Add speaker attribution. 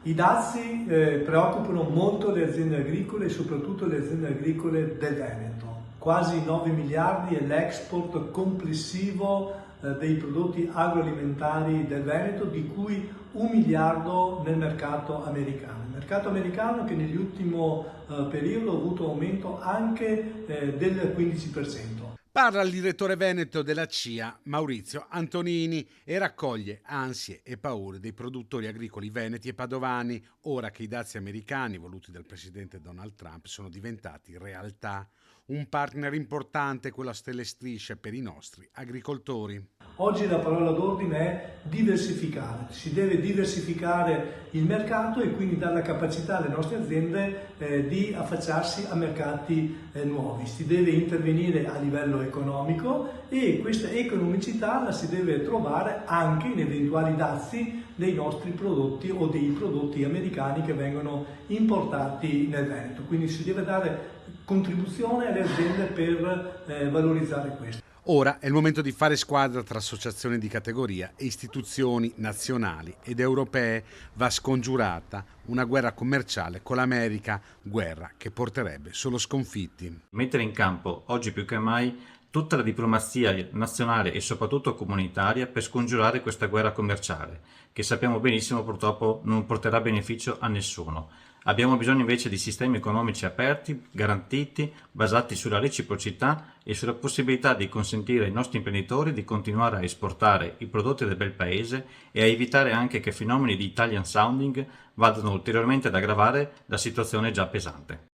Speaker 1: I dazi preoccupano molto le aziende agricole e soprattutto le aziende agricole del Veneto. Quasi 9 miliardi è l'export complessivo dei prodotti agroalimentari del Veneto, di cui 1 miliardo nel mercato americano. Il mercato americano che nell'ultimo periodo ha avuto un aumento anche del 15%.
Speaker 2: Parla il direttore veneto della CIA, Maurizio Antonini, e raccoglie ansie e paure dei produttori agricoli veneti e padovani, ora che i dazi americani, voluti dal presidente Donald Trump, sono diventati realtà. Un partner importante, quello a stelle e strisce per i nostri agricoltori.
Speaker 1: Oggi la parola d'ordine è diversificare, si deve diversificare il mercato e quindi dare la capacità alle nostre aziende di affacciarsi a mercati nuovi. Si deve intervenire a livello economico e questa economicità la si deve trovare anche in eventuali dazi dei nostri prodotti o dei prodotti americani che vengono importati nel Veneto. Quindi si deve dare contribuzione alle aziende per valorizzare questo.
Speaker 2: Ora è il momento di fare squadra tra associazioni di categoria e istituzioni nazionali ed europee. Va scongiurata una guerra commerciale con l'America, guerra che porterebbe solo sconfitti.
Speaker 3: Mettere in campo, oggi più che mai, tutta la diplomazia nazionale e soprattutto comunitaria per scongiurare questa guerra commerciale, che sappiamo benissimo purtroppo non porterà beneficio a nessuno. Abbiamo bisogno invece di sistemi economici aperti, garantiti, basati sulla reciprocità e sulla possibilità di consentire ai nostri imprenditori di continuare a esportare i prodotti del bel paese e a evitare anche che fenomeni di Italian sounding vadano ulteriormente ad aggravare la situazione già pesante.